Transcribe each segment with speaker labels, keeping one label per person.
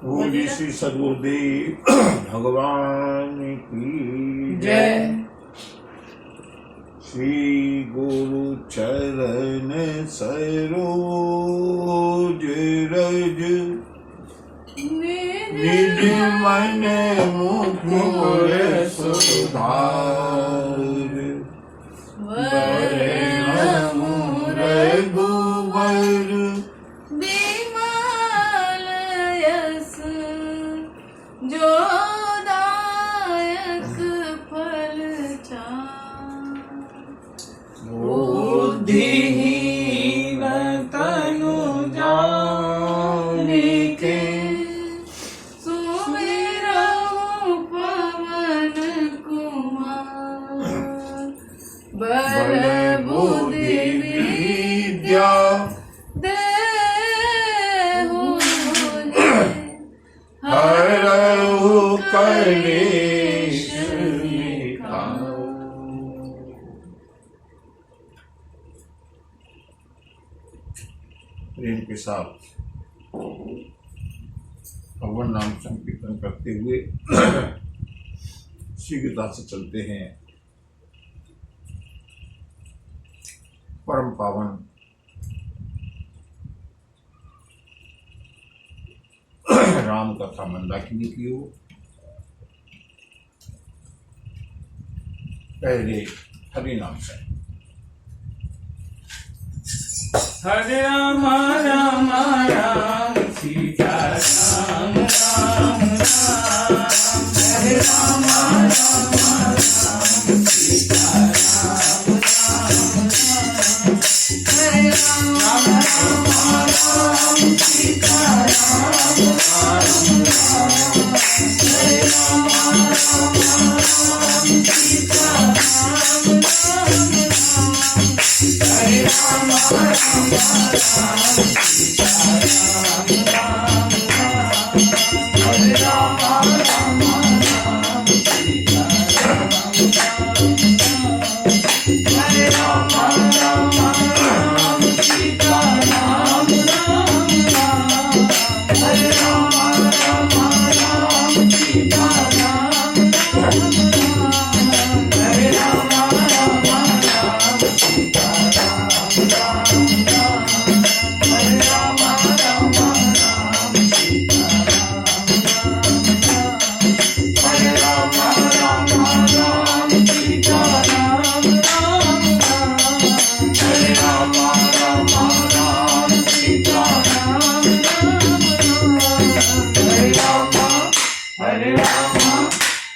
Speaker 1: पूज्य श्री सद्गुरुदेव भगवान की
Speaker 2: जय।
Speaker 1: श्री गुरु चरण सरोज रज निज मन मुकुर सुधार रघुवर
Speaker 2: विमल यश जो दायक फल बुद्धिहीन तनु जानिके सुमिरौ पवन कुमार बल बुद्धि
Speaker 1: विद्या
Speaker 2: देहु
Speaker 1: हरहु कलेश मिटाओ। प्रेम के साथ भगवान नाम संकीर्तन करते हुए शीघ्रता से चलते हैं परम पावन राम कथा मंदाकिनी की ओर। पहले हरि नाम से
Speaker 2: हरे राम राम राम सीता राम राम राम हरे राम राम राम सीता राम राम राम हरे राम राम राम सीता राम राम राम हरे राम राम राम सीता राम राम राम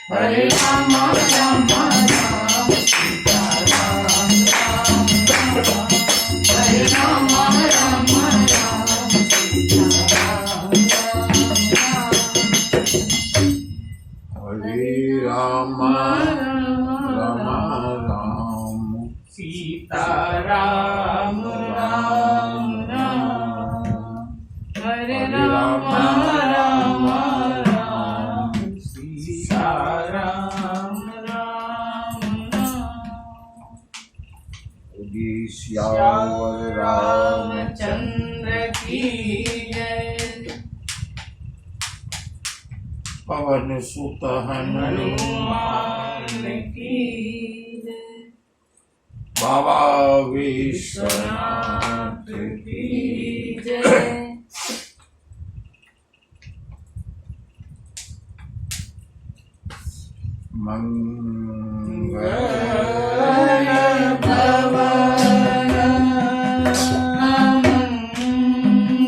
Speaker 2: हरे राम राम सीता राम राम राम हरे राम राम राम सीता राम राम राम
Speaker 1: श्यावर
Speaker 2: रामचंद्र की जय।
Speaker 1: पवन सुत
Speaker 2: हनुमान की जय।
Speaker 1: बाबा विश्वनाथ
Speaker 2: की जय।
Speaker 1: मंगल
Speaker 2: भवन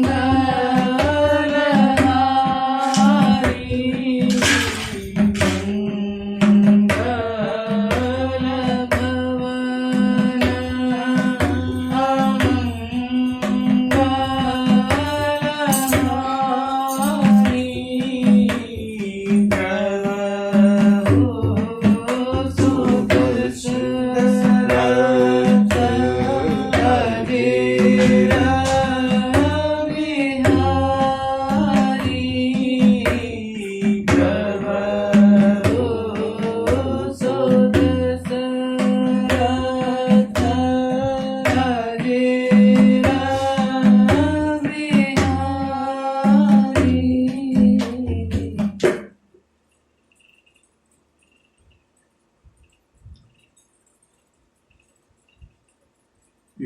Speaker 2: मंगलहारी मंगल भवन मंगलहारी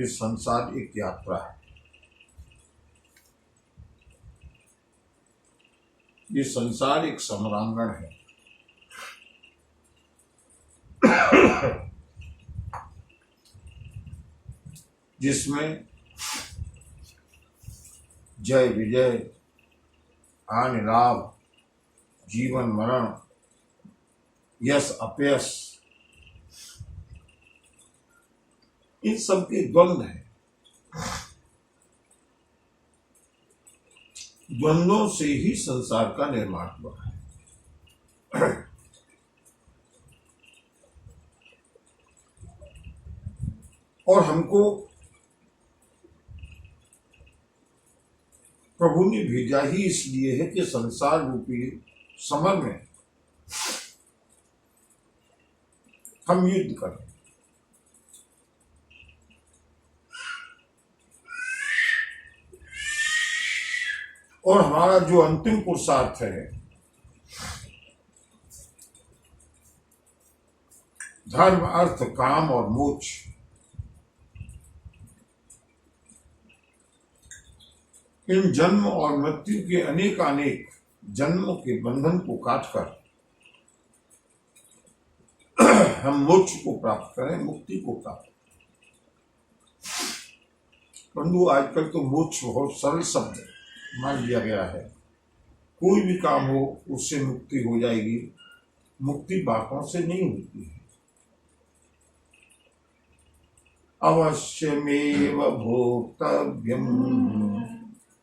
Speaker 1: ये संसार एक यात्रा है। ये संसार एक समरांगण है। जिसमें जय विजय, हानि लाभ, जीवन मरण, यश अपयश, इन सब के द्वंद्व है। द्वंद्वों से ही संसार का निर्माण हुआ है। और हमको प्रभु ने भेजा ही इसलिए है कि संसार रूपी समर में हम युद्ध करें। और हमारा जो अंतिम पुरुषार्थ है, धर्म, अर्थ, काम और मोक्ष, इन जन्म और मृत्यु के अनेक जन्मों के बंधन को काटकर हम मोक्ष को प्राप्त करें, मुक्ति को प्राप्त करें। परंतु आजकल तो मोक्ष बहुत सरल शब्द मान लिया गया है। कोई भी काम हो उससे मुक्ति हो जाएगी। मुक्ति बातों से नहीं होती है। अवश्यमेव भोक्तव्यम्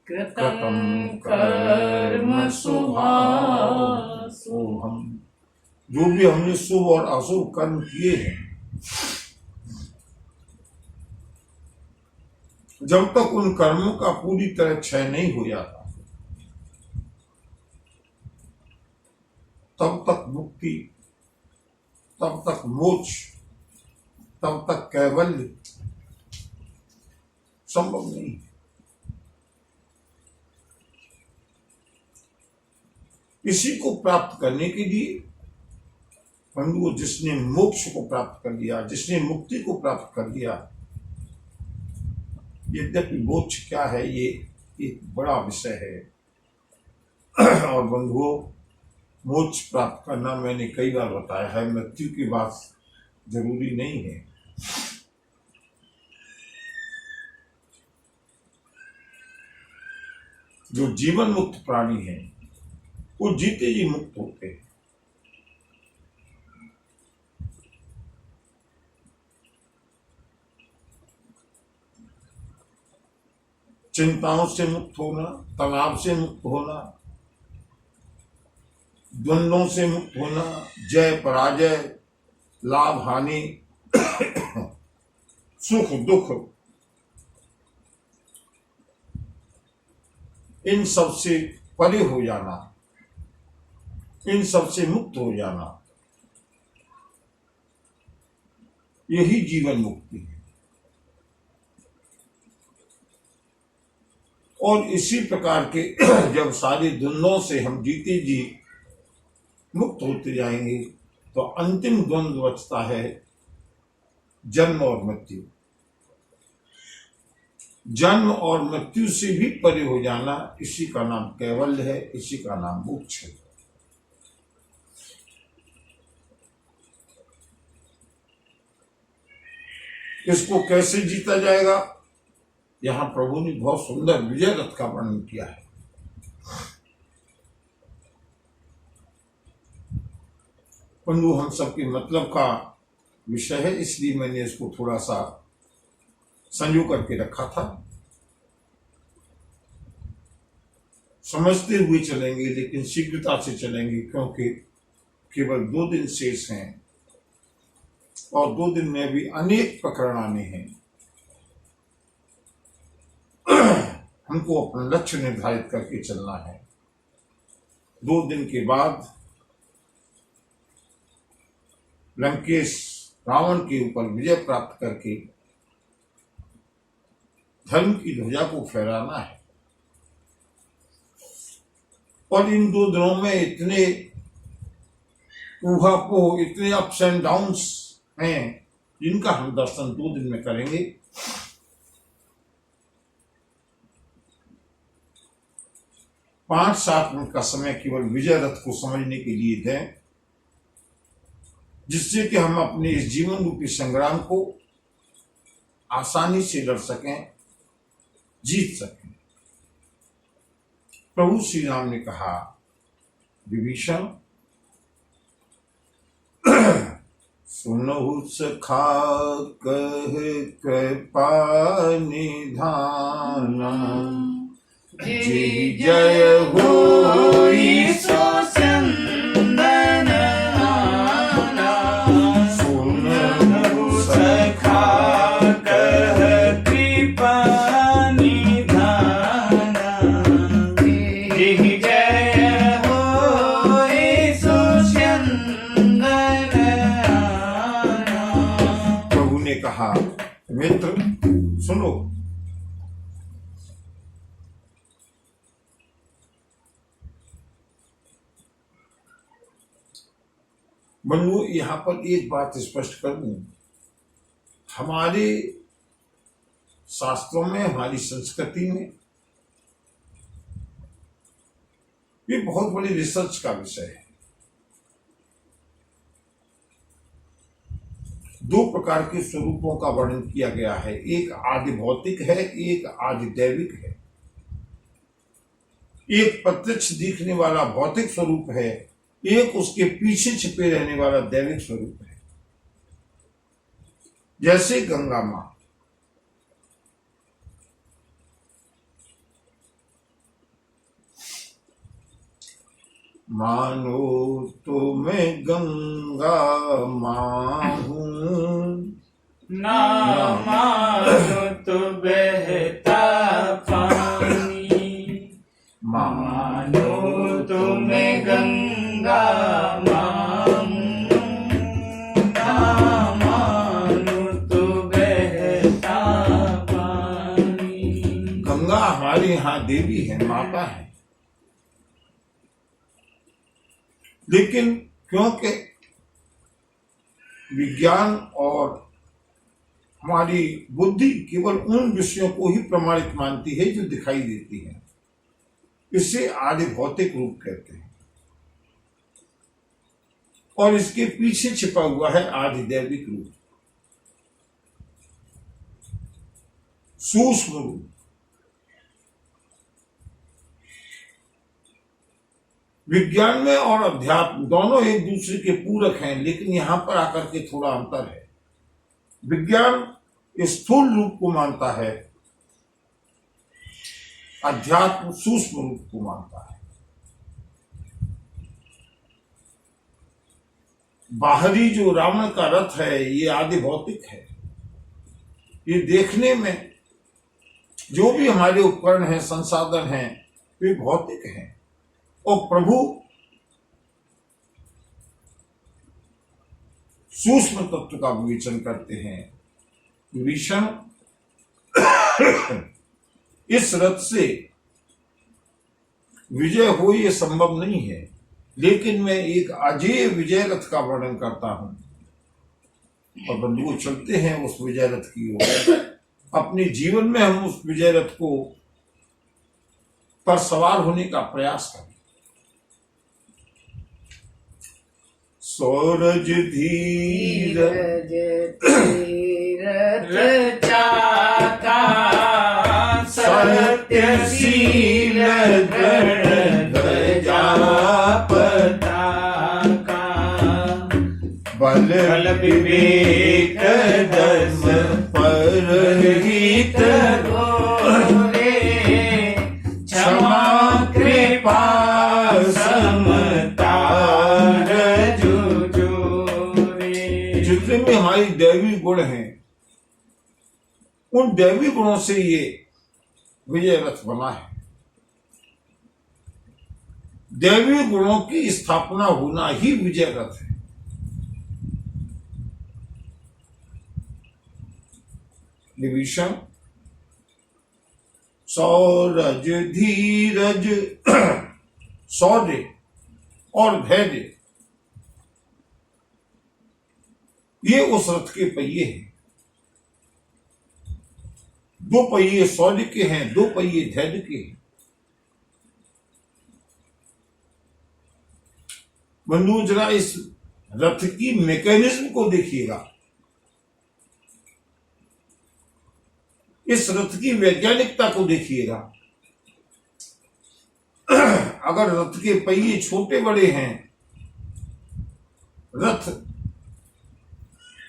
Speaker 2: कृतं कर्म शुभाशुभम्।
Speaker 1: जो भी हमने शुभ और अशुभ कर्म किए हैं, जब तक उन कर्मों का पूरी तरह क्षय नहीं हो जाता, तब तक मुक्ति, तब तक मोक्ष, तब तक कैवल्य संभव नहीं। इसी को प्राप्त करने के लिए, परंतु जिसने मोक्ष को प्राप्त कर लिया, जिसने मुक्ति को प्राप्त कर लिया, यद्यपि मोक्ष क्या है ये एक बड़ा विषय है। और बंधुओं, मोक्ष प्राप्त करना मैंने कई बार बताया है, मृत्यु की बात जरूरी नहीं है। जो जीवन मुक्त प्राणी है वो जीते जी मुक्त होते हैं। चिंताओं से मुक्त होना, तनाव से मुक्त होना, द्वंद्वों से मुक्त होना, जय पराजय, लाभ हानि, सुख दुख, इन सब से परे हो जाना, इन सब से मुक्त हो जाना, यही जीवन मुक्ति है। और इसी प्रकार के जब सारी द्वंद्वों से हम जीते जी मुक्त होते जाएंगे, तो अंतिम द्वंद्व बचता है जन्म और मृत्यु। जन्म और मृत्यु से भी परे हो जाना, इसी का नाम कैवल्य है, इसी का नाम मोक्ष है। इसको कैसे जीता जाएगा, यहां प्रभु ने बहुत सुंदर विजय रथ का वर्णन किया है। परंतु हम सबके मतलब का विषय है, इसलिए मैंने इसको थोड़ा सा संजो करके रखा था। समझते हुए चलेंगे, लेकिन शीघ्रता से चलेंगे, क्योंकि केवल 2 दिन शेष हैं और 2 दिन में भी अनेक प्रकरण आने हैं। हमको अपना लक्ष्य निर्धारित करके चलना है। 2 दिन के बाद लंकेश रावण के ऊपर विजय प्राप्त करके धर्म की ध्वजा को फहराना है। और इन 2 दिनों में इतने ऊहापोह, इतने अप्स एंड डाउन्स हैं, जिनका हम दर्शन 2 दिन में करेंगे। 5-7 मिनट का समय केवल विजय रथ को समझने के लिए दें, जिससे कि हम अपने इस जीवन रूपी संग्राम को आसानी से लड़ सकें, जीत सकें। प्रभु श्री राम ने कहा, विभीषण सुनहु सखा कह कृपा निधाना, जय होई
Speaker 2: सो चंदन आना।
Speaker 1: सुनहु
Speaker 2: सखा कह कृपा निधाना, जय होई सो चंदन आना।
Speaker 1: प्रभु ने कहा, मित्र सुनो, बंधु यहां पर एक बात स्पष्ट कर दूं, हमारे शास्त्रों में, हमारी संस्कृति में ये बहुत बड़ी रिसर्च का विषय है। 2 प्रकार के स्वरूपों का वर्णन किया गया है, एक आदि भौतिक है, एक आदि दैविक है। एक प्रत्यक्ष दिखने वाला भौतिक स्वरूप है, एक उसके पीछे छिपे रहने वाला दैविक स्वरूप है। जैसे गंगा मां, मानो तो मैं गंगा मां हूं,
Speaker 2: ना मानो तो बहता पानी, मानो तो मैं गंगा मां हूं, ना मानो तो बहता पानी।
Speaker 1: गंगा हमारे यहाँ देवी है, माता है, लेकिन क्योंकि विज्ञान और हमारी बुद्धि केवल उन विषयों को ही प्रमाणित मानती है जो दिखाई देती है, इसे आदि भौतिक रूप कहते हैं। और इसके पीछे छिपा हुआ है आदि दैविक रूप, सूक्ष्म रूप। विज्ञान में और अध्यात्म दोनों एक दूसरे के पूरक हैं, लेकिन यहां पर आकर के थोड़ा अंतर है। विज्ञान स्थूल रूप को मानता है, अध्यात्म सूक्ष्म रूप को मानता है। बाहरी जो रावण का रथ है ये आदि भौतिक है, ये देखने में जो भी हमारे उपकरण हैं, संसाधन हैं, वे भौतिक हैं। और प्रभु सूक्ष्म तत्व का विवेचन करते हैं। विभीषण, इस रथ से विजय हो ये संभव नहीं है, लेकिन मैं एक अजेय विजय रथ का वर्णन करता हूं। और बंधुओं चलते हैं उस विजय रथ की ओर। अपने जीवन में हम उस विजय रथ को पर सवार होने का प्रयास करें। सूरज धीरज
Speaker 2: तीरथ चाका, सत्यशील गण ध्वजा पताका,
Speaker 1: बल
Speaker 2: विवेक दस
Speaker 1: परहित
Speaker 2: गोरे, क्षमा कृपा समता
Speaker 1: जितने भी हमारी दैवी गुण हैं, उन दैवी गुणों से ये विजय रथ बना है। दैवी गुणों की स्थापना होना ही विजय रथ है। विभीषण, सौरज धीरज शौर्य और धैर्य, ये उस रथ के पहिए हैं। 2 पहिए शौर्य के हैं, 2 पहिए धैर्य के हैं। बंधु जरा इस रथ की मैकेनिज्म को देखिएगा, इस रथ की वैज्ञानिकता को देखिएगा। अगर रथ के पहिए छोटे बड़े हैं, रथ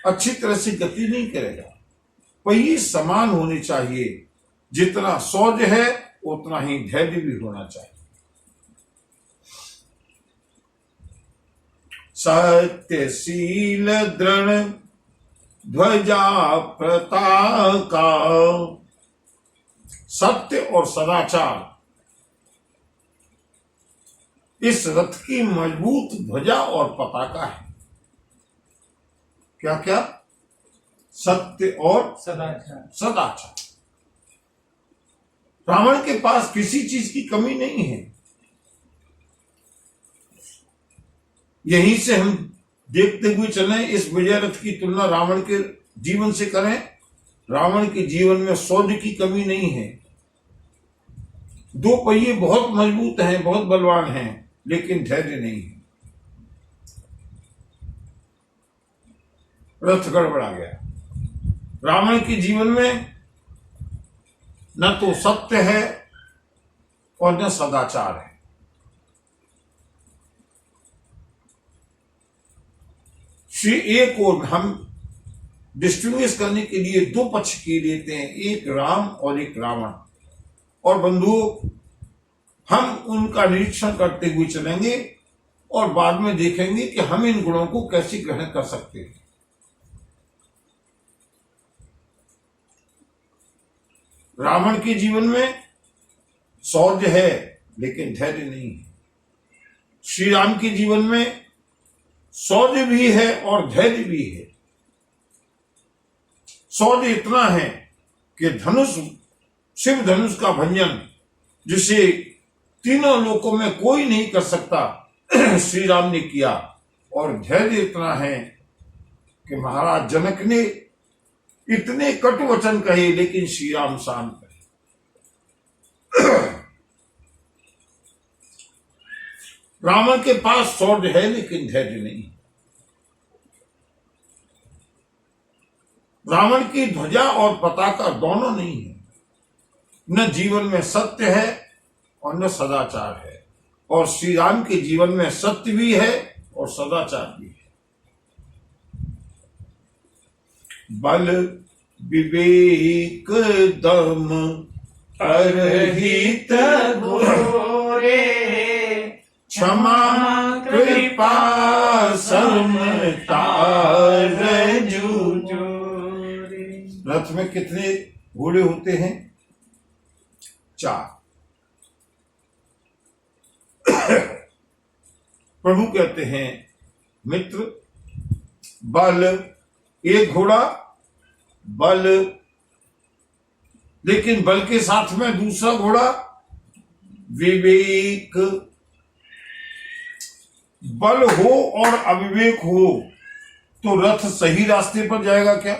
Speaker 1: अच्छी तरह से गति नहीं करेगा। पहिए समान होने चाहिए, जितना सौज है उतना ही धैर्य भी होना चाहिए। सत्यशील दृढ़ ध्वजा पताका, सत्य और सदाचार इस रथ की मजबूत ध्वजा और पताका है। क्या क्या? सत्य और सदाचार। रावण के पास किसी चीज की कमी नहीं है। यहीं से हम देखते हुए चलें, इस विजय रथ की तुलना रावण के जीवन से करें। रावण के जीवन में शौर्य की कमी नहीं है। दो पहिए बहुत मजबूत हैं, बहुत बलवान हैं, लेकिन धैर्य नहीं है। रथ गड़बड़ा गया। रावण के जीवन में न तो सत्य है और न सदाचार है। श्री एक और हम डिस्टिंग्विश करने के लिए दो पक्ष के लेते हैं, एक राम और एक रावण। और बंधुओं, हम उनका निरीक्षण करते हुए चलेंगे और बाद में देखेंगे कि हम इन गुणों को कैसे ग्रहण कर सकते हैं। रावण के जीवन में शौर्य है लेकिन धैर्य नहीं है। श्री राम के जीवन में शौर्य भी है और धैर्य भी है। शौर्य इतना है कि धनुष, शिव धनुष का भंजन, जिसे तीनों लोकों में कोई नहीं कर सकता, श्री राम ने किया। और धैर्य इतना है कि महाराज जनक ने इतने कटु वचन कहे लेकिन श्री राम शांत रहे। रावण के पास शौर्य है लेकिन धैर्य नहीं। रावण की ध्वजा और पताका दोनों नहीं है। न जीवन में सत्य है और न सदाचार है। और श्री राम के जीवन में सत्य भी है और सदाचार भी है। बल विवेक दम
Speaker 2: अरहित घोरे,
Speaker 1: क्षमा
Speaker 2: कृपा समता रजुजोरे।
Speaker 1: रथ में कितने घोड़े होते हैं? 4। प्रभु कहते हैं, मित्र, बल, एक घोड़ा बल, लेकिन बल के साथ में दूसरा घोड़ा विवेक। बल हो और अविवेक हो तो रथ सही रास्ते पर जाएगा क्या?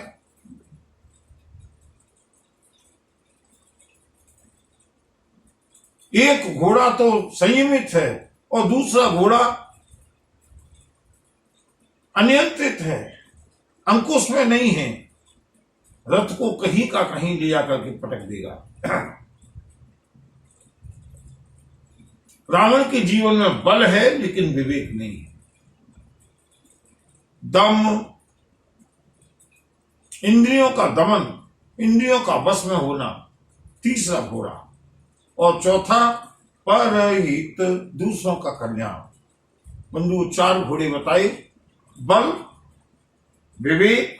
Speaker 1: एक घोड़ा तो संयमित है और दूसरा घोड़ा अनियंत्रित है, अंकुश में नहीं है। रथ को कहीं का कहीं ले जाकर के पटक देगा। रावण के जीवन में बल है लेकिन विवेक नहीं है। दम, इंद्रियों का दमन, इंद्रियों का वश में होना, तीसरा घोड़ा। और चौथा परहित, दूसरों का कल्याण। बंधु, 4 घोड़े बताए, बल, विवेक,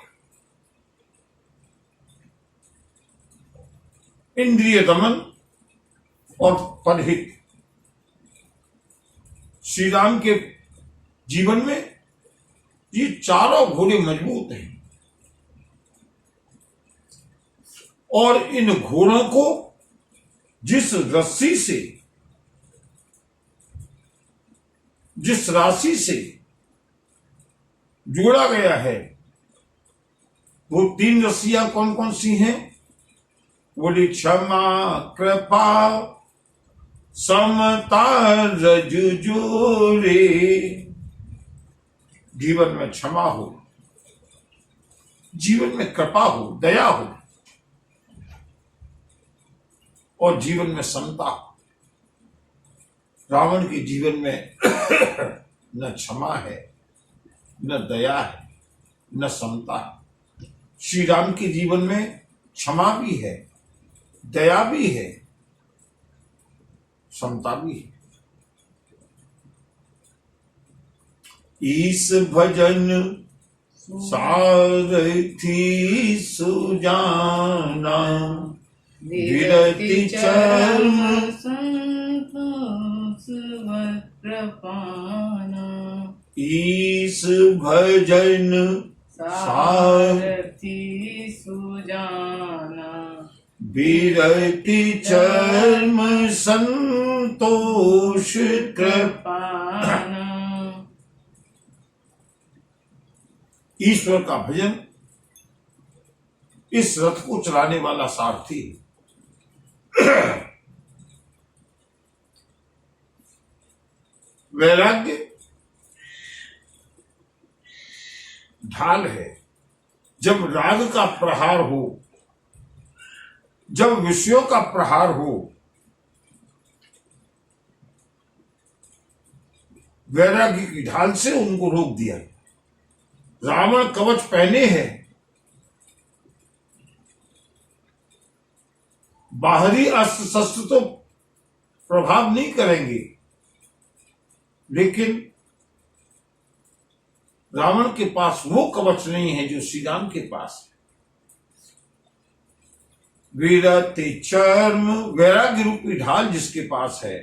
Speaker 1: इंद्रिय दमन और परहित। श्री राम के जीवन में ये चारों घोड़े मजबूत हैं। और इन घोड़ों को जिस रस्सी से, जिस राशि से जोड़ा गया है, वो 3 रस्सियां कौन कौन सी हैं? बोली क्षमा कृपा समता रजुजोरे। जीवन में क्षमा हो, जीवन में कृपा हो, दया हो और जीवन में समता हो। रावण के जीवन में न क्षमा है, न दया है, न समता है। श्री राम के जीवन में क्षमा भी है, दया भी है, समता भी है। ईस भजन सारथी सुजाना, विरति चर्म
Speaker 2: संतोष कृपाना।
Speaker 1: ईस भजन
Speaker 2: सारथी सुजाना,
Speaker 1: विरति चर्म संतोष
Speaker 2: कृपाना।
Speaker 1: ईश्वर का भजन इस रथ को चलाने वाला सारथी। वैराग्य ढाल है। जब राग का प्रहार हो, जब विषयों का प्रहार हो, वैराग्य की ढाल से उनको रोक दिया। रावण कवच पहने हैं, बाहरी अस्त्र शस्त्र तो प्रभाव नहीं करेंगे, लेकिन रावण के पास वो कवच नहीं है जो श्री राम के पास है। विरति चर्म, वैराग्य रूपी ढाल जिसके पास है,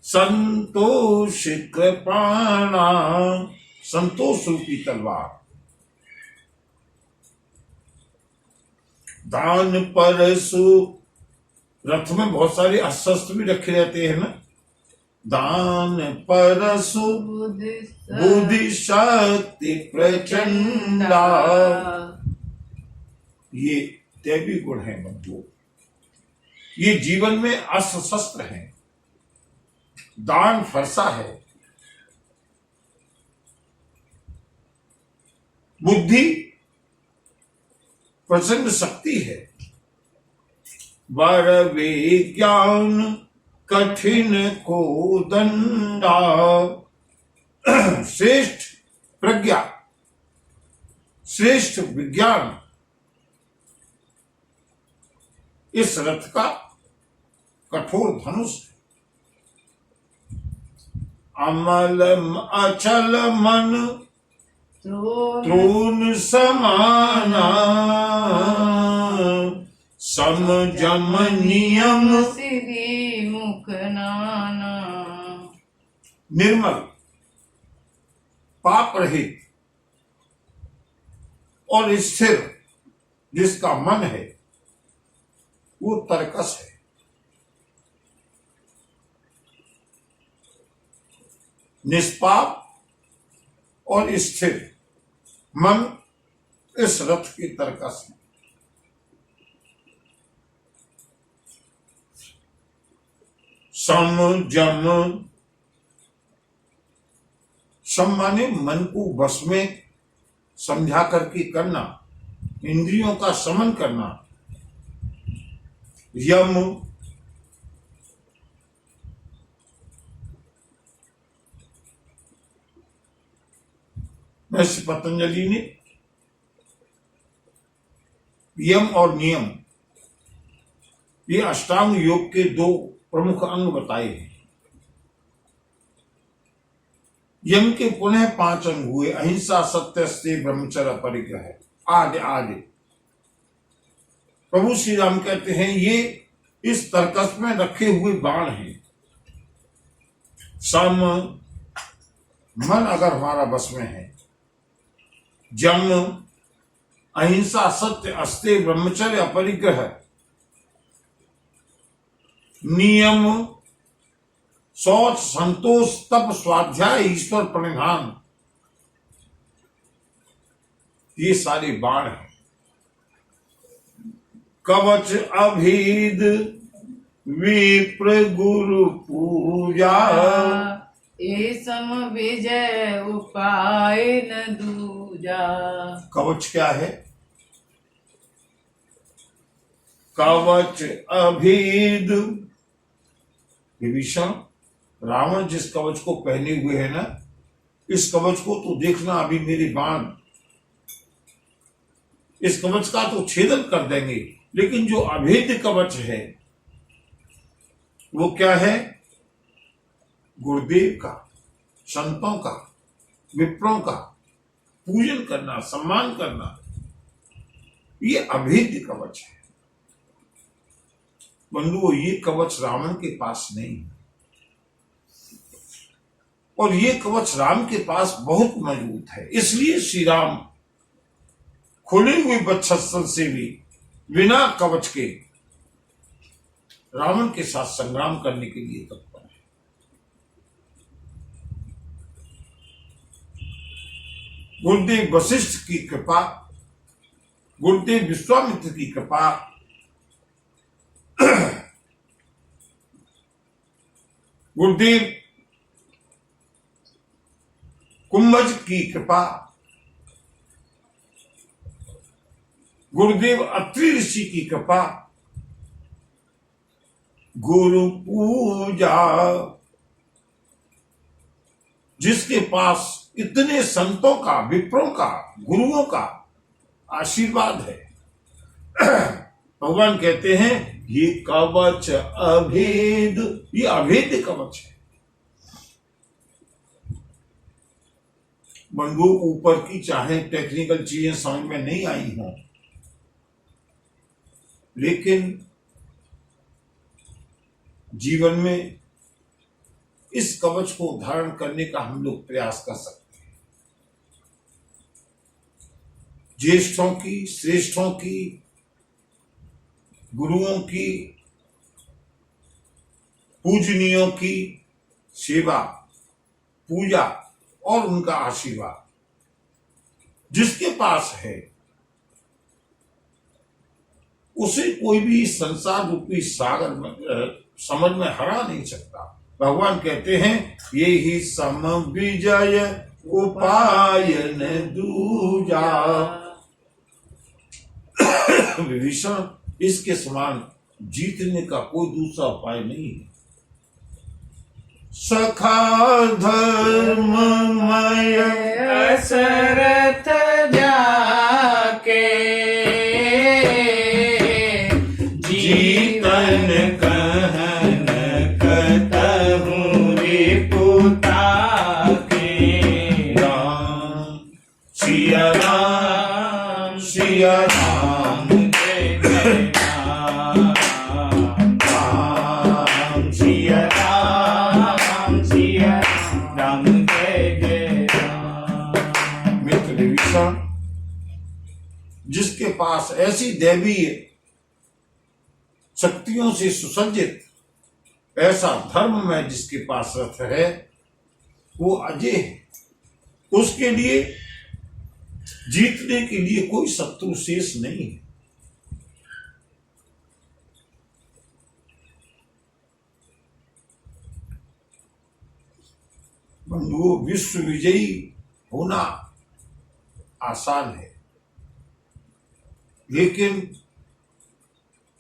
Speaker 1: संतोष कृपाणा, संतोष रूपी तलवार, दान परसु, रथ में बहुत सारे अस्त्र भी रखे रहते हैं ना। दान परसु बुद्धि शक्ति प्रचंडा, ये दैवी गुण है बंधु। ये जीवन में अस्त्र शस्त्र है। दान फरसा है, बुद्धि प्रचंड शक्ति है, वर विज्ञान कठिन को दंडा, श्रेष्ठ प्रज्ञा, श्रेष्ठ विज्ञान इस रथ का कठोर धनुष है। अमल अचल मन त्रोन समाना, समजम नियम
Speaker 2: श्री मुख नाना।
Speaker 1: निर्मल, पाप रहित और स्थिर जिसका मन है वो तरकस है। निष्पाप और स्थिर मन इस रथ की तरकस है। समजम, सम माने मन को वश में समझा करके करना, इंद्रियों का समन करना। यम, महर्षि पतंजलि ने यम और नियम, ये अष्टांग योग के दो प्रमुख अंग बताए हैं। यम के पुनः 5 अंग हुए, अहिंसा, सत्य, अस्तेय, ब्रह्मचर्य, परिग्रह आदि आदि। प्रभु श्री राम कहते हैं ये इस तरकस में रखे हुए बाण हैं। सम, मन अगर हमारा बस में है, जम, अहिंसा, सत्य, अस्तेय, ब्रह्मचर्य, अपरिग्रह, नियम, शौच, संतोष, तप, स्वाध्याय, ईश्वर प्रणिधान, ये सारे बाण हैं। कवच अभेद विप्र गुरु पूजा,
Speaker 2: ऐसा सम विजय उपाय न दूजा।
Speaker 1: कवच क्या है? कवच अभेद। विभीषण, रावण जिस कवच को पहने हुए है ना, इस कवच को तो देखना, अभी मेरे बाण इस कवच का तो छेदन कर देंगे, लेकिन जो अभेद कवच है वो क्या है? गुरुदेव का, संतों का, विप्रों का पूजन करना, सम्मान करना, ये अभेद कवच है। बंधुओं, ये कवच रावण के पास नहीं है, और ये कवच राम के पास बहुत मजबूत है। इसलिए श्री राम खुले हुए वक्षस्थल से भी बिना कवच के रावण के साथ संग्राम करने के लिए तत्पर है। गुरुदेव वशिष्ठ की कृपा, गुरुदेव विश्वामित्र की कृपा, गुरुदेव कुंभज की कृपा, गुरुदेव अत्रि ऋषि की कृपा, गुरु पूजा, जिसके पास इतने संतों का, विप्रों का, गुरुओं का आशीर्वाद है, भगवान कहते हैं ये कवच अभेद, ये अभेद कवच है। बंधु, ऊपर की चाहे टेक्निकल चीजें समझ में नहीं आई हों, लेकिन जीवन में इस कवच को धारण करने का हम लोग प्रयास कर सकते हैं। ज्येष्ठों की, श्रेष्ठों की, गुरुओं की, पूजनीयों की सेवा, पूजा और उनका आशीर्वाद जिसके पास है, उसे कोई भी संसार रूपी सागर में समझ में हरा नहीं सकता। भगवान कहते हैं ये ही सम विजय उपाय न दूजा। विभीषण, इसके समान जीतने का कोई दूसरा उपाय नहीं है। सखा धर्ममय
Speaker 2: असरथ जाके
Speaker 1: जीतन कहन कतहु रिपुता के। राम सिया राम, सिया राम,
Speaker 2: जय जय राम,
Speaker 1: राम सिया
Speaker 2: राम सिया राम, जय जय राम।
Speaker 1: मित्र विभीषण, जिसके पास ऐसी दैवीय शक्तियों से सुसज्जित ऐसा धर्म में जिसके पास रथ है, वो अजय है। उसके लिए जीतने के लिए कोई शत्रु शेष नहीं है। बंधुओं, विश्व विजयी होना आसान है, लेकिन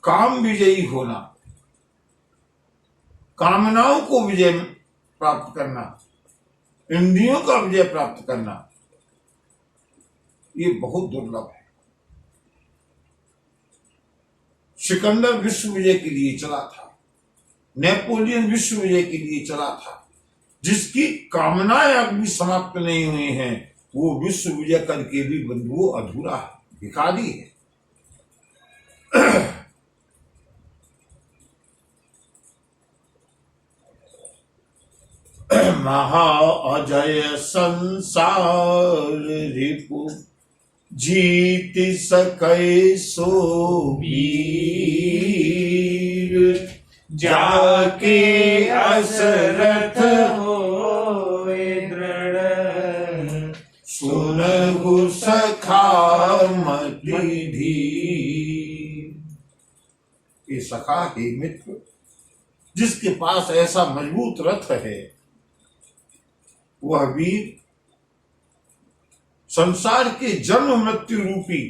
Speaker 1: काम विजयी होना, कामनाओं को विजय प्राप्त करना, इंद्रियों का विजय प्राप्त करना, ये बहुत दुर्लभ है। सिकंदर विश्व विजय के लिए चला था, नेपोलियन विश्व विजय के लिए चला था। जिसकी कामनाएं अभी समाप्त नहीं हुई हैं, वो विश्व विजय करके भी बंधुओं अधूरा है, भिखारी है। महा अजय संसार रिपु जीत सकै सो वीर। जाके असरथ
Speaker 2: होए दृढ़,
Speaker 1: सुनहु सखा मति धीर। ये सखा ही मित्र, जिसके पास ऐसा मजबूत रथ है, वह वीर संसार के जन्म मृत्यु रूपी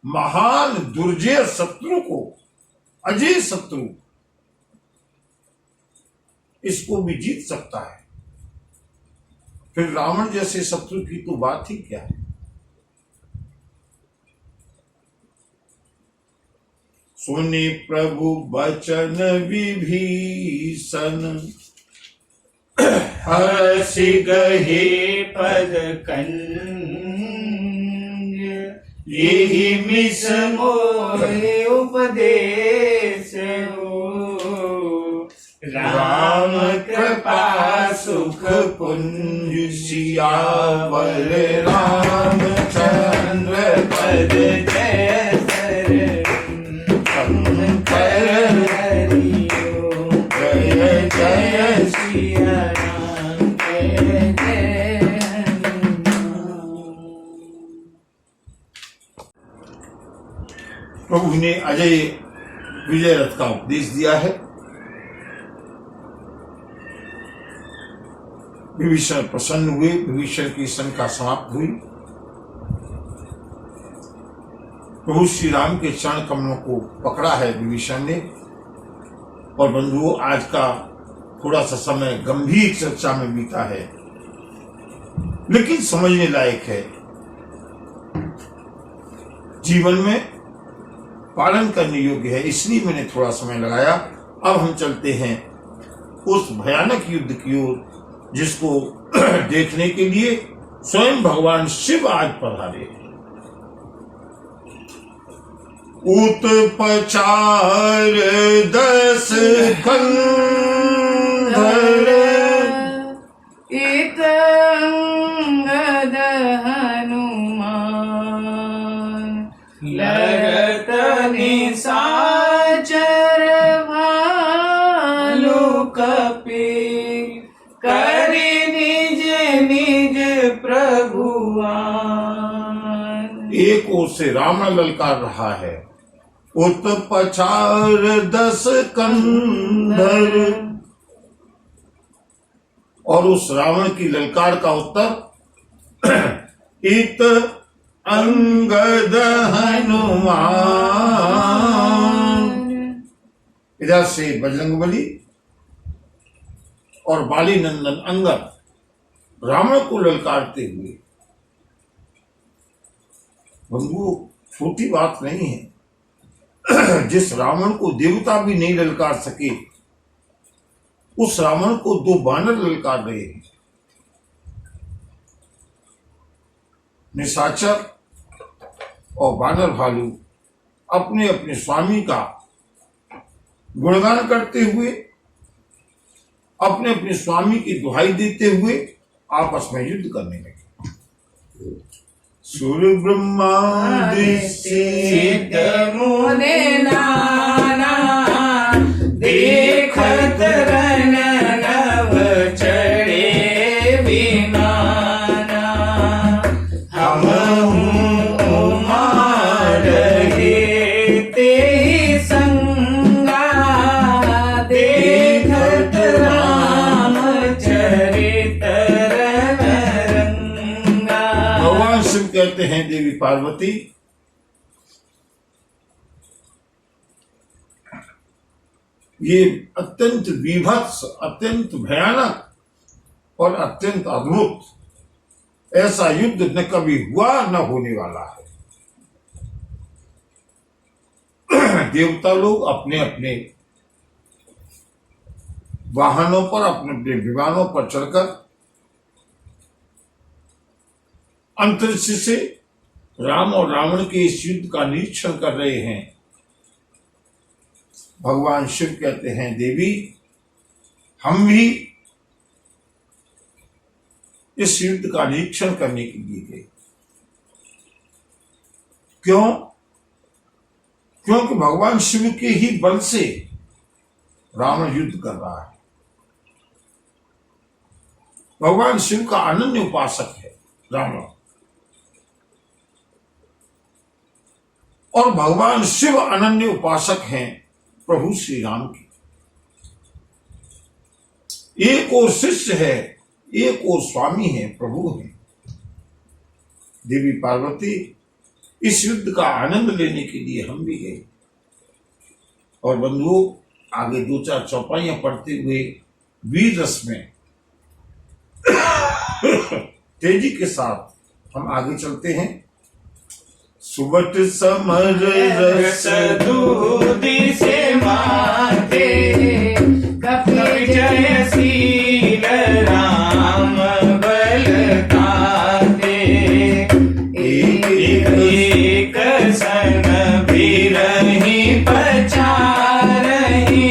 Speaker 1: महान दुर्जय शत्रु को, अजय शत्रु, इसको भी जीत सकता है। फिर रावण जैसे शत्रु की तो बात ही क्या है। सुनि प्रभु बचन विभीषण,
Speaker 2: हर्षि गहे पद कंज, यही मिस मोहे उपदेश हो, राम कृपा सुख पुंज,
Speaker 1: सियावर रामचंद्र
Speaker 2: पद जय सर शंकर हरिओ, जय जय सिया राम, जय जय हनुमान।
Speaker 1: प्रभु ने अजय विजय रथ का उपदेश दिया है। विभीषण प्रसन्न हुए, विभीषण की शंका समाप्त हुई। प्रभु श्री राम के चरण कमलों को पकड़ा है विभीषण ने। और बंधुओं, आज का थोड़ा सा समय गंभीर चर्चा में बीता है, लेकिन समझने लायक है। जीवन में पालन करने योग्य है, इसलिए मैंने थोड़ा समय लगाया। अब हम चलते हैं उस भयानक युद्ध की ओर, जिसको देखने के लिए स्वयं भगवान शिव आज पधारे। उत्पचार 10 कंधर,
Speaker 2: इतंगद हनुमान, लगत निशाचर भालू कपिल, करि निज निज प्रभुआन।
Speaker 1: एक ओर से रावण ललकार रहा है, उत्पचार 10 कंधर, और उस रावण की ललकार का उत्तर इत अंगद हनुमान। इधर से बजरंगबली और बाली नंदन अंगद रावण को ललकारते हुए। बंधु, छोटी बात नहीं है। जिस रावण को देवता भी नहीं ललकार सके, उस रावण को 2 बानर ललकार रहे हैं। निशाचर और बानर भालू अपने अपने स्वामी का गुणगान करते हुए, अपने अपने स्वामी की दुहाई देते हुए आपस में युद्ध करने लगे। सुर ब्रह्मादि
Speaker 2: सिद्ध मुनि नाना, देखत रन नव चढ़े विमाना, हमहु उमा रहे तेहि संगा, देखत रामचरित रंगा।
Speaker 1: भगवान शिव कहते हैं देवी पार्वती, ये अत्यंत विभत्स, अत्यंत भयानक और अत्यंत अद्भुत, ऐसा युद्ध न कभी हुआ न होने वाला है। देवता लोग अपने अपने वाहनों पर, अपने अपने विमानों पर चढ़कर अंतरिक्ष से राम और रावण के इस युद्ध का निरीक्षण कर रहे हैं। भगवान शिव कहते हैं, देवी, हम भी इस युद्ध का निरीक्षण करने के लिए गए। क्यों? क्योंकि भगवान शिव के ही बल से रावण युद्ध कर रहा है। भगवान शिव का अनन्य उपासक है रावण, और भगवान शिव अनन्य उपासक हैं प्रभु श्री राम की। एक और शिष्य है एक और स्वामी है, प्रभु है। देवी पार्वती इस युद्ध का आनंद लेने के लिए हम भी गए। और बंधुओं, आगे 2-4 चौपाइयां पढ़ते हुए वीर रस में तेजी के साथ हम आगे चलते हैं। सुबट समर रस
Speaker 2: दूधी से माते, कपि जयशील राम बल ताते। एक सन बिरही पचारही,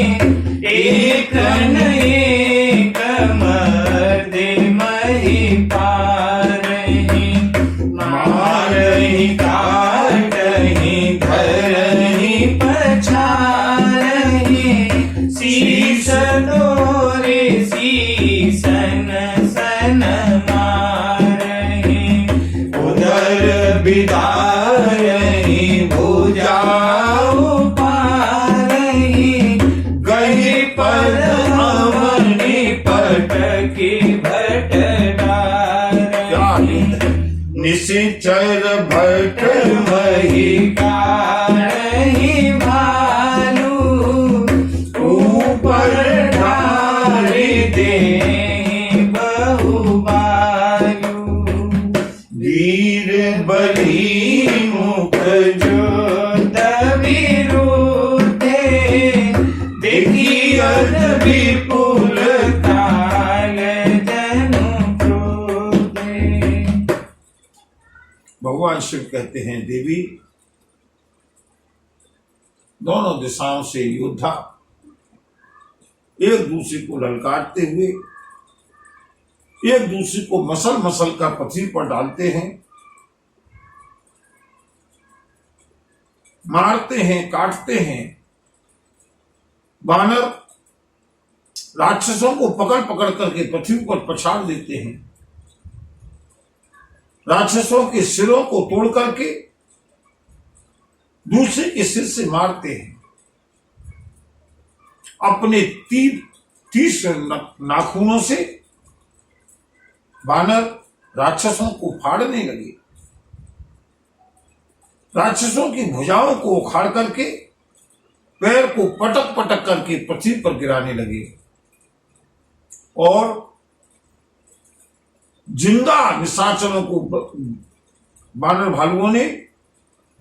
Speaker 2: एक न एक मर्दे मही पारही। मारही काटही धरही पछारही, शीश तोरे शीसन सन मारही। उदर बिदारही भुजाऊ पारही, गही पद अवनी पटकी भट डारही।
Speaker 1: निशिचर भट
Speaker 2: मही काढ़ी भालू, ऊपर ढाली दे बहु बालू। वीर बली मुख जो तविरुते, देखी अद विपुल काल जनु क्रोधे।
Speaker 1: भगवान शिव कहते हैं, देवी, दोनों दिशाओं से योद्धा एक दूसरे को ललकारते हुए एक दूसरे को मसल मसल कर पृथ्वी पर डालते हैं, मारते हैं, काटते हैं। वानर राक्षसों को पकड़ पकड़ करके पृथ्वी पर पछाड़ देते हैं, राक्षसों के सिरों को तोड़ करके दूसरे के सिर से मारते हैं। अपने 30 नाखूनों से वानर राक्षसों को फाड़ने लगे, राक्षसों की भुजाओं को उखाड़ करके पैर को पटक पटक करके पृथ्वी पर गिराने लगे और जिंदा निशाचरों को वानर भालुओं ने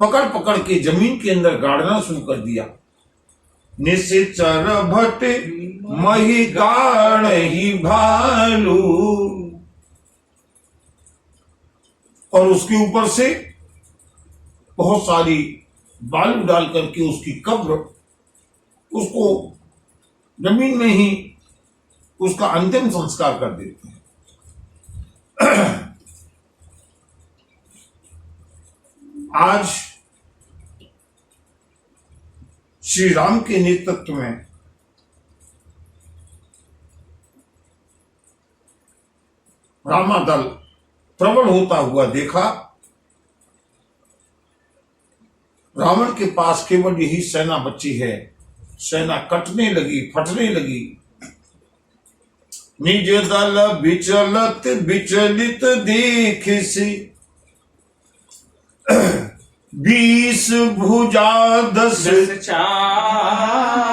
Speaker 1: पकड़ पकड़ के जमीन के अंदर गाड़ना शुरू कर दिया। निशिचर भट मही गाड़ही भालू, और उसके ऊपर से बहुत सारी बालू डाल करके उसकी कब्र, उसको जमीन में ही उसका अंतिम संस्कार कर देते हैं। आज श्री राम के नेतृत्व में रामादल प्रबल होता हुआ देखा। रावण के पास केवल यही सेना बची है। सेना कटने लगी, फटने लगी। निज दल विचलत विचलित देख से 20 भुजा 10
Speaker 2: चार,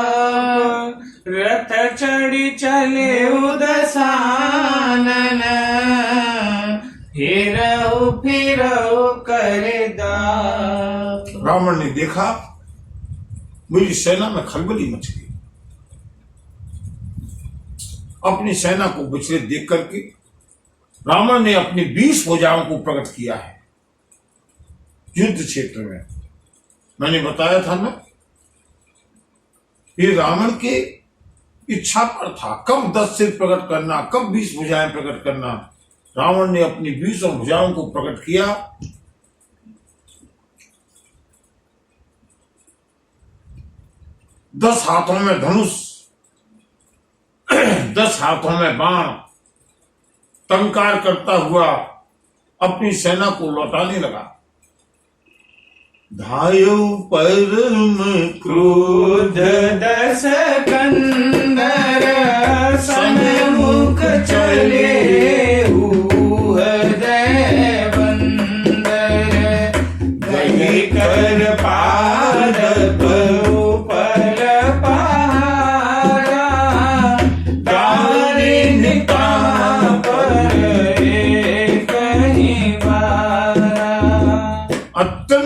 Speaker 2: रथ चढ़ी चले उदसानन, हेरऊ फिरऊ करे दात।
Speaker 1: रावण ने देखा मेरी सेना में खलबली मच गई। अपनी सेना को विचलित देख करके रावण ने अपनी 20 भुजाओं को प्रकट किया है युद्ध क्षेत्र में। मैंने बताया था ना, ये रावण के इच्छा पर था, कब 10 सिर प्रकट करना, कब 20 भुजाएं प्रकट करना। रावण ने अपनी 20 भुजाओं को प्रकट किया। दस हाथों में धनुष, 10 हाथों में बाण, टंकार करता हुआ अपनी सेना को लौटाने लगा। धायु परम
Speaker 2: क्रोध 10 कंदर, सन्मुख चले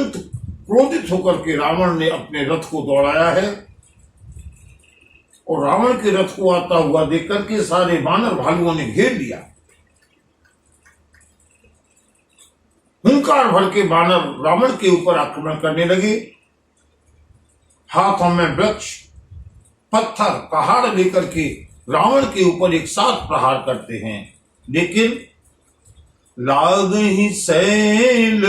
Speaker 1: अत्यंत क्रोधित होकर के रावण ने अपने रथ को दौड़ाया है और रावण के रथ को आता हुआ देख करके सारे वानर भालुओं ने घेर लिया। हुंकार भर के वानर रावण के ऊपर आक्रमण करने लगे। हाथों में वृक्ष, पत्थर, पहाड़ लेकर के रावण के ऊपर एक साथ प्रहार करते हैं, लेकिन लाग ही सैल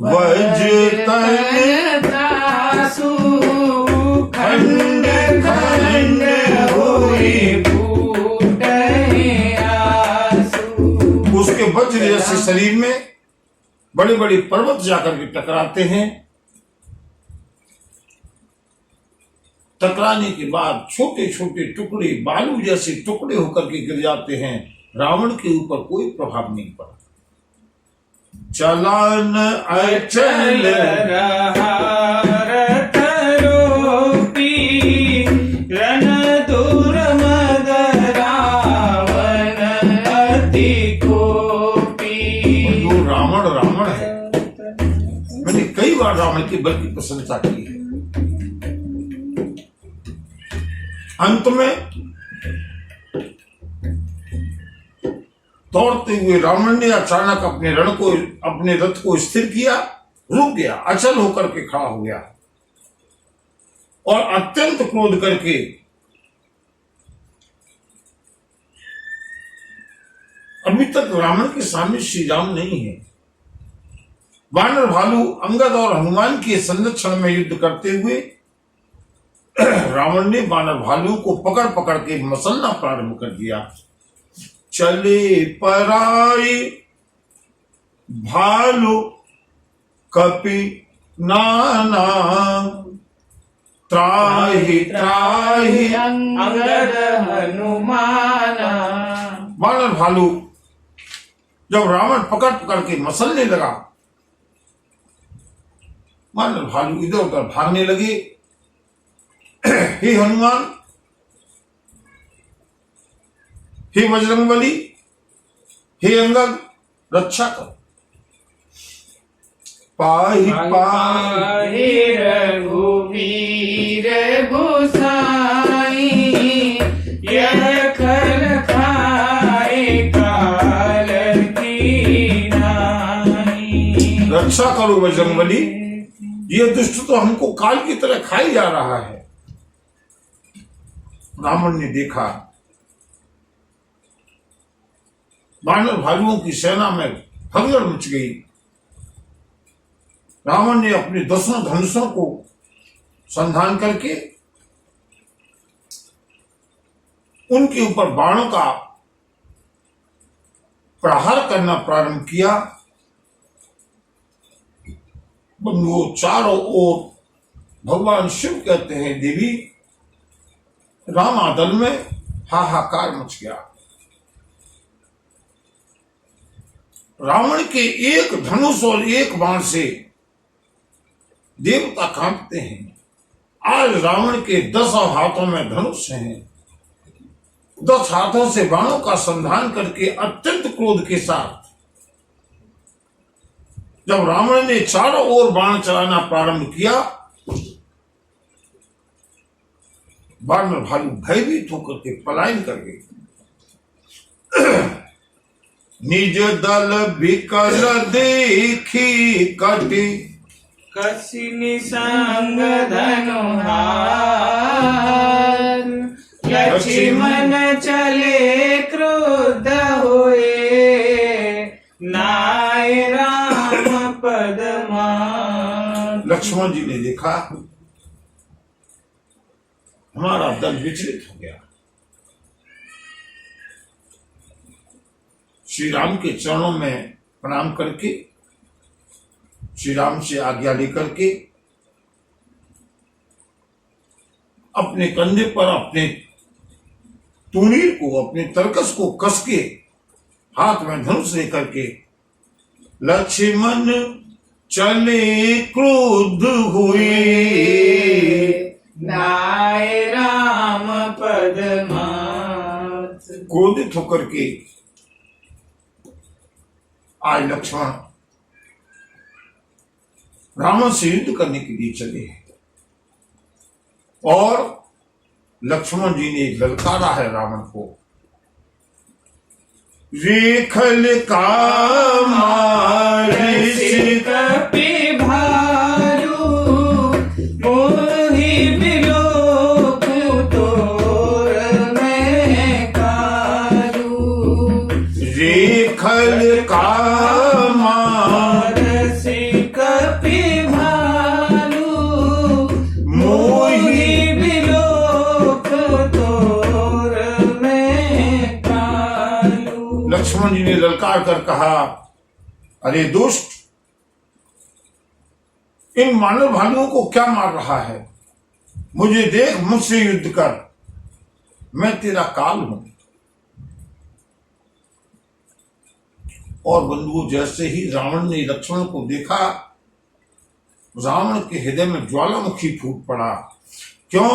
Speaker 1: वज तन
Speaker 2: दासु खंड खंड होए फूटे आंसू।
Speaker 1: उसके वज्र जैसे शरीर में बड़े बड़े पर्वत जाकर के टकराते हैं। टकराने के बाद छोटे छोटे टुकड़े, बालू जैसे टुकड़े होकर के गिर जाते हैं। रावण के ऊपर कोई प्रभाव नहीं पड़ा। चलन अचल
Speaker 2: रहा रथ रोपी रण दूर मद रावण अति कोपी।
Speaker 1: जो रावण रावण है, मैंने कई बार रावण की बल की प्रशंसा की है। अंत में दौड़ते हुए रावण ने अचानक अपने रथ को स्थिर किया, रुक गया, अचल होकर के खड़ा हो गया और अत्यंत क्रोध करके अभी तक रावण के सामने श्री राम नहीं है। वानर भालू अंगद और हनुमान के संरक्षण में युद्ध करते हुए रावण ने वानर भालू को पकड़ पकड़ के मसलना प्रारंभ कर दिया। चले पराई भालू कपि नाना त्राहि त्राहि
Speaker 2: अंगद हनुमाना।
Speaker 1: वानर भालू जब रावण पकड़ पकड़ के मसलने लगा, वानर भालू इधर उधर भागने लगे। हे हनुमान, हे बजरंगबली, हे अंगद, रक्षा कर। पाहि पाहि
Speaker 2: रघुवीर गोसाई यह खल खाए काल की नाई।
Speaker 1: रक्षा करो बजरंगबली, ये दुष्ट तो हमको काल की तरह खाई जा रहा है। रावण ने देखा वानर भालुओं की सेना में भगदड़ मच गई। रावण ने अपने 10 धनुषों को संधान करके उनके ऊपर बाणों का प्रहार करना प्रारंभ किया। वो चारों ओर भगवान शिव कहते हैं, देवी रामादल में हाहाकार मच गया। रावण के एक धनुष और एक बाण से देवता कांपते हैं। आज रावण के 10 हाथों में धनुष हैं। 10 हाथों से बाणों का संधान करके अत्यंत क्रोध के साथ जब रावण ने चारों ओर बाण चलाना प्रारंभ किया, वानर भालू भयभीत होकर के पलायन कर गए। निज दल विकल देखी कटी
Speaker 2: कसी निसंग धनुहार लक्ष्मण चले क्रोध होए नाय राम पदमान।
Speaker 1: लक्ष्मण जी ने देखा हमारा दल विचलित हो गया। श्री राम के चरणों में प्रणाम करके, श्री राम से आज्ञा लेकर के अपने कंधे पर अपने तूणीर को, अपने तरकस को कस के हाथ में धनुष लेकर के लक्ष्मण चले क्रोध हुए
Speaker 2: नाय राम पदमात।
Speaker 1: क्रोधित होकर के आज लक्ष्मण रावण से युद्ध करने के लिए चले हैं और लक्ष्मण जी ने ललकारा है रावण को। रेखल का
Speaker 2: कपि भालू मोहि बिलोकु तोर मैं कालू।
Speaker 1: रेखल का
Speaker 2: कपि भालू मोहि बिलोकु तोर मैं कालू।
Speaker 1: लक्ष्मण जी ने ललकार कर कहा, अरे दुष्ट, इन मानव भालुओं को क्या मार रहा है? मुझे देख, मुझसे युद्ध कर, मैं तेरा काल हूं। और बंधुओं, जैसे ही रावण ने लक्ष्मण को देखा, रावण के हृदय में ज्वालामुखी फूट पड़ा। क्यों?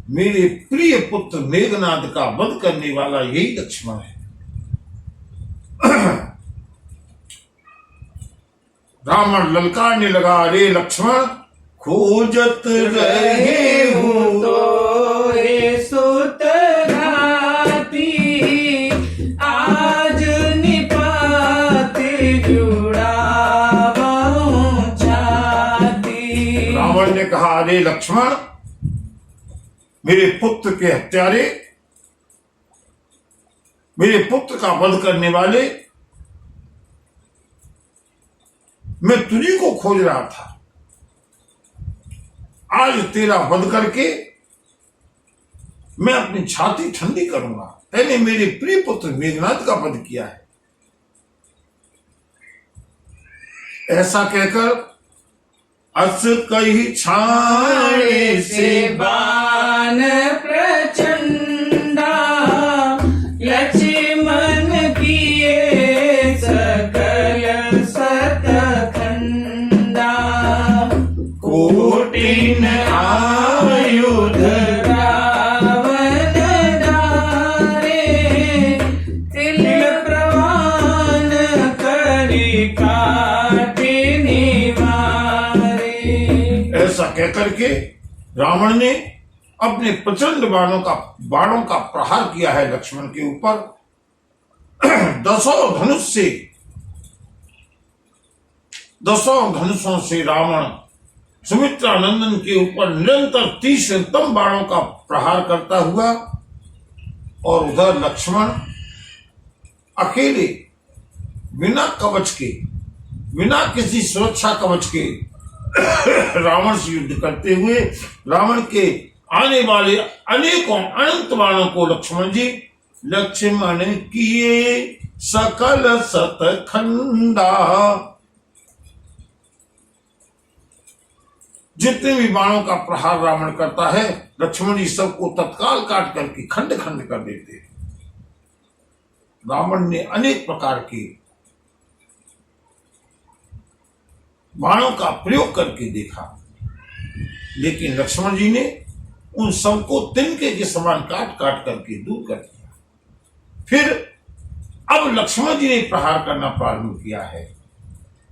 Speaker 1: मेरे प्रिय पुत्र मेघनाद का वध करने वाला यही लक्ष्मण है। रावण ललकारने लगा, अरे लक्ष्मण, खोजत रहे हो
Speaker 2: तो हे सुत घाती, आज निपाते जुड़ावो छाती।
Speaker 1: रावण ने कहा, अरे लक्ष्मण, मेरे पुत्र के हत्यारे, मेरे पुत्र का वध करने वाले, मैं तुझी को खोज रहा था। आज तेरा वध करके मैं अपनी छाती ठंडी करूंगा। तैने मेरे प्रिय पुत्र मेघनाद का वध किया है। ऐसा कहकर अस कही छाणे
Speaker 2: से बाण प्रचंडा, लक्ष्मण किए सकल सतखंडा। कोटिन आयुध रावण डारे, तिल प्रवान करी काटे निवारे।
Speaker 1: ऐसा कहकर के रावण ने अपने प्रचंड बाणों का प्रहार किया है लक्ष्मण के ऊपर। दसों धनुषों से रावण सुमित्रा नंदन के ऊपर निरंतर तीक्ष्णतम बाणों का प्रहार करता हुआ, और उधर लक्ष्मण अकेले बिना कवच के, बिना किसी सुरक्षा कवच के रावण से युद्ध करते हुए रावण के आने वाले अनेकों अनंत बाणों को लक्ष्मण किए सकल सतखंडा। जितने भी बाणों का प्रहार रावण करता है, लक्ष्मण जी सबको तत्काल काट करके खंड खंड कर देते हैं। रावण ने अनेक प्रकार के बाणों का प्रयोग करके देखा, लेकिन लक्ष्मण जी ने उन सबको तिनके के समान काट काट करके दूर कर दिया। फिर अब लक्ष्मण जी ने प्रहार करना प्रारंभ किया है।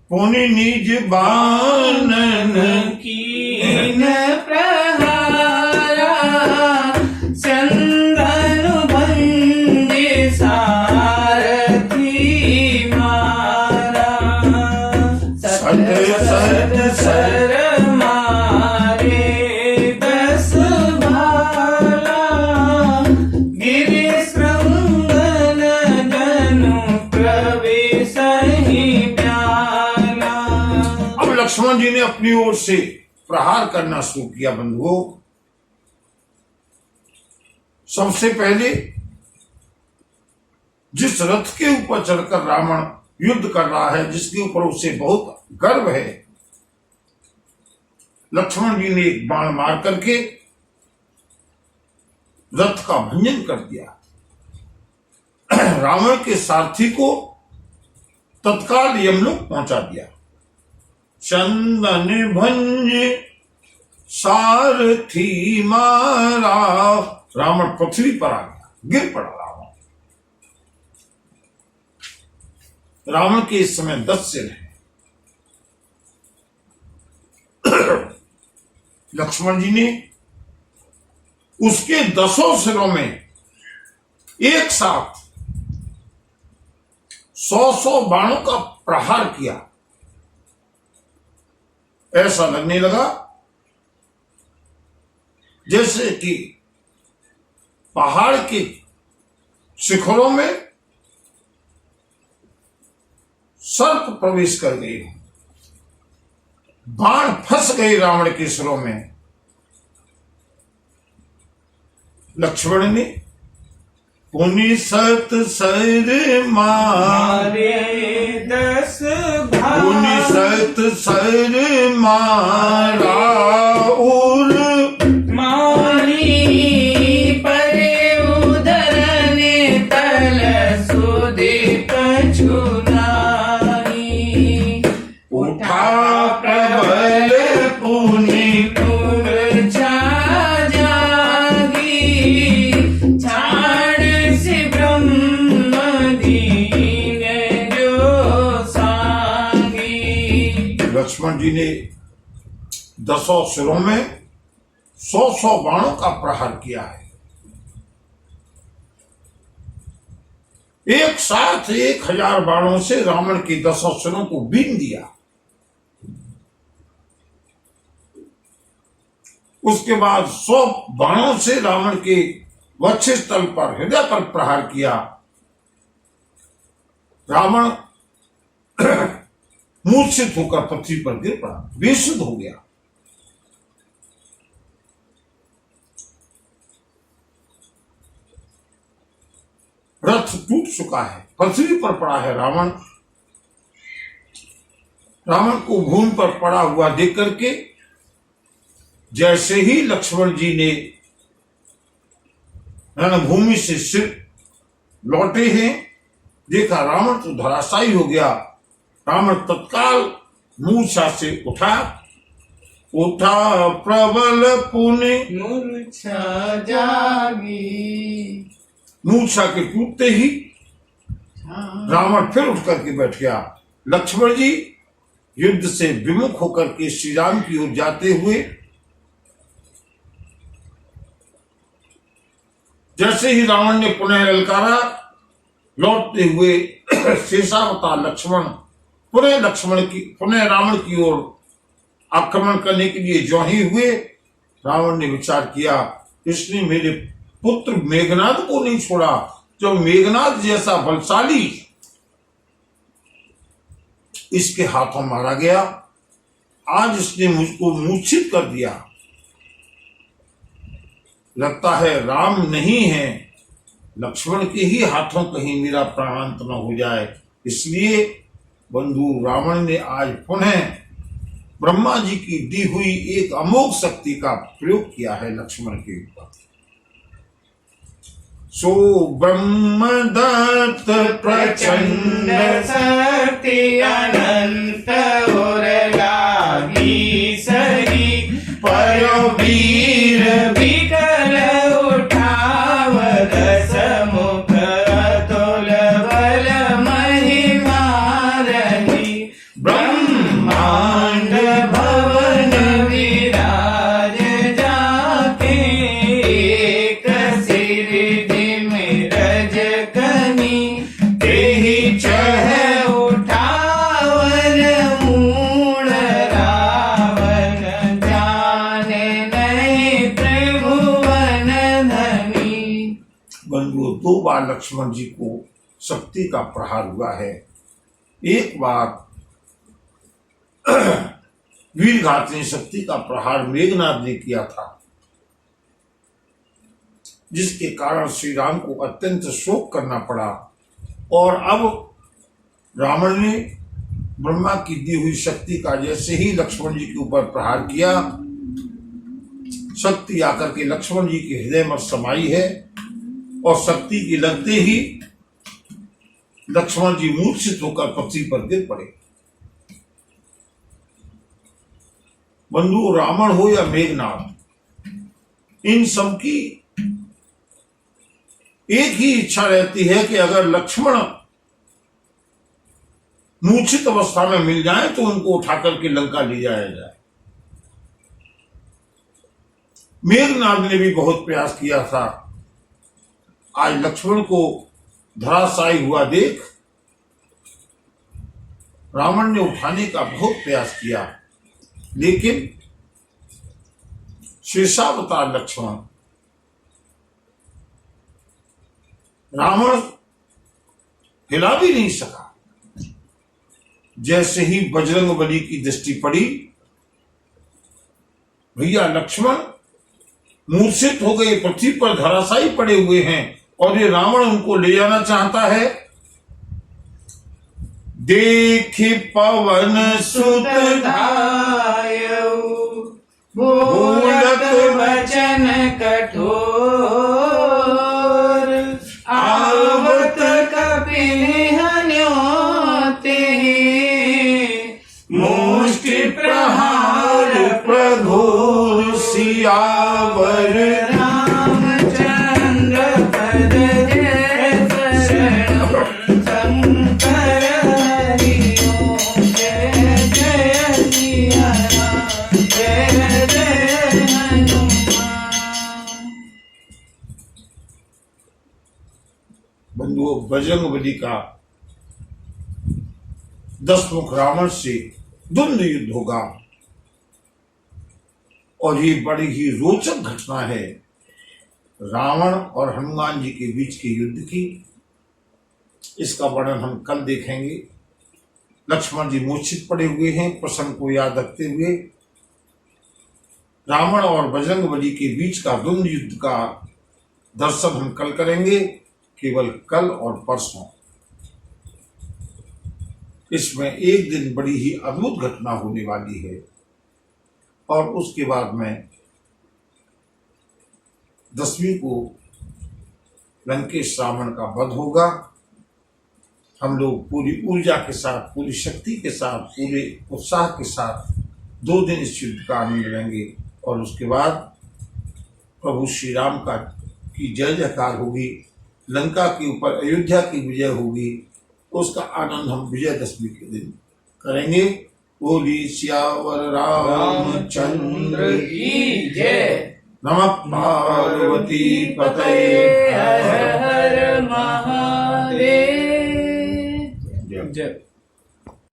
Speaker 1: पुनि निज बानन
Speaker 2: कीन प्रहारा, चंदन भंगे सारथी मारा। सद सद सर मारे 10 भाला, गिरि श्रृंगन जनु प्रवेश ही प्याला।
Speaker 1: अब लक्ष्मण जी ने अपनी ओर से प्रहार करना शुरू किया। बंधुओं, सबसे पहले जिस रथ के ऊपर चढ़कर रावण युद्ध कर रहा है, जिसके ऊपर उसे बहुत गर्व है, लक्ष्मण जी ने एक बाण मार करके रथ का भंजन कर दिया। रावण के सारथी को तत्काल यमलोक पहुंचा दिया। चंदन भंज सारथी मारा, रावण पृथ्वी पर आ गया, गिर पड़ा रावण के इस समय 10 सिर हैं। लक्ष्मण जी ने उसके 10 सिरों में एक साथ 100 बाणों का प्रहार किया। ऐसा लगने लगा जैसे कि पहाड़ के शिखरों में सर्प प्रवेश कर गए, बाण फंस गए रावण के सिरों में। लक्ष्मण ने पुनि सत सर मारे
Speaker 2: 10
Speaker 1: पुनि सत सर मारा और
Speaker 2: मारी परे उदरने तल सुदीप छुनाई
Speaker 1: उठा प्रबल पुनि
Speaker 2: मूर्छा जागी छाड़ से ब्रह्म दीन जो सांगी।
Speaker 1: लक्ष्मण जी ने 10 सिरों में 100 बाणों का प्रहार किया है। एक साथ 1000 बाणों से रावण के 10 सिरों को बीन दिया। उसके बाद 100 बाणों से रावण के वक्षस्थल पर, हृदय पर प्रहार किया। रावण मूर्छित होकर पृथ्वी पर गिर पड़ा, बेसुध हो गया। रथ टूट चुका है, पृथ्वी पर पड़ा है रावण। रावण को भूमि पर पड़ा हुआ देख करके जैसे ही लक्ष्मण जी ने रणभूमि से सिर लौटे हैं, देखा रावण तो धराशायी हो गया। रावण तत्काल मूर्छा से उठा प्रबल पुनि
Speaker 2: मूर्छा जागी
Speaker 1: मूर्छा के टूटते ही रावण फिर उठ करके बैठ गया। लक्ष्मण जी युद्ध से विमुख होकर के श्री राम की ओर जाते हुए जैसे ही रावण ने पुनः ललकारा, लौटते हुए शेषावतार लक्ष्मण पुनः रावण की ओर आक्रमण करने के लिए जो ही हुए, रावण ने विचार किया इसने मेरे पुत्र मेघनाद को नहीं छोड़ा, जो मेघनाद जैसा बलशाली इसके हाथों मारा गया, आज इसने मुझको मूर्छित कर दिया। लगता है राम नहीं है, लक्ष्मण के ही हाथों कहीं मेरा प्राणांत न हो जाए। इसलिए बंधु रावण ने आज पुनः ब्रह्मा जी की दी हुई एक अमोघ शक्ति का प्रयोग किया है लक्ष्मण के ऊपर। सो ब्रह्मदत्त
Speaker 2: प्रचंड शक्ति अनंत और लागी सही परो वीर विकल उठाव दस मुख अतुल बल महिमा रही ब्रह्मांड भवन विराज जाके एक सिरधि में रज कनी तेहि चह उठावन मूल रावण जाने नहीं त्रिभुवन धनी।
Speaker 1: बंधु 2 बार लक्ष्मण जी को शक्ति का प्रहार हुआ है। एक बार वीरघातनी शक्ति का प्रहार मेघनाद ने किया था, जिसके कारण श्री राम को अत्यंत शोक करना पड़ा। और अब रावण ने ब्रह्मा की दी हुई शक्ति का जैसे ही लक्ष्मण जी के ऊपर प्रहार किया, शक्ति आकर के लक्ष्मण जी के हृदय में समाई है और शक्ति की लगते ही लक्ष्मण जी मूर्छित होकर पृथ्वी पर गिर पड़े। बंधु रावण हो या मेघनाद, इन सब की एक ही इच्छा रहती है कि अगर लक्ष्मण मूर्छित अवस्था में मिल जाए तो उनको उठाकर के लंका ले जाया जाए। मेघनाद ने भी बहुत प्रयास किया था। आज लक्ष्मण को धराशायी हुआ देख रावण ने उठाने का बहुत प्रयास किया, लेकिन शेषावतार लक्ष्मण रावण हिला भी नहीं सका। जैसे ही बजरंगबली की दृष्टि पड़ी, भैया लक्ष्मण मूर्छित हो गए, पृथ्वी पर धराशायी पड़े हुए हैं और ये रावण उनको ले जाना चाहता है। देखि पवन सुत
Speaker 2: धायऊ, बोलत वचन कठोर, आवत कपिल हन्योते, मुष्टि प्रहार
Speaker 1: प्रघोर सियावर
Speaker 2: रामचंद्र पद शंकर हरि ओम, जय जय सिया राम, जय जय हनुमान।
Speaker 1: बंधुओं, बजरंगबली का 10 मुख रावण से द्वंद्व युद्ध होगा और ये बड़ी ही रोचक घटना है रावण और हनुमान जी के बीच के युद्ध की। इसका वर्णन हम कल देखेंगे। लक्ष्मण जी मूर्छित पड़े हुए हैं। प्रसंग को याद रखते हुए रावण और बजरंगबली के बीच का द्वंद्व युद्ध का दर्शन हम कल करेंगे, केवल कल और परसों। इसमें एक दिन बड़ी ही अद्भुत घटना होने वाली है और उसके बाद में 10वीं को लंकेश रावण का वध होगा। हम लोग पूरी ऊर्जा के साथ, पूरी शक्ति के साथ, पूरे उत्साह के साथ 2 दिन इस युद्ध का आनंद लेंगे और उसके बाद प्रभु श्री राम का की जय जयकार होगी, लंका के ऊपर अयोध्या की विजय होगी। तो उसका आनंद हम विजयदशमी के दिन करेंगे। बोली सियावर रामचंद्र
Speaker 2: की जय।
Speaker 1: नमः पार्वती पतये
Speaker 2: हर हर महादेव।
Speaker 1: जय।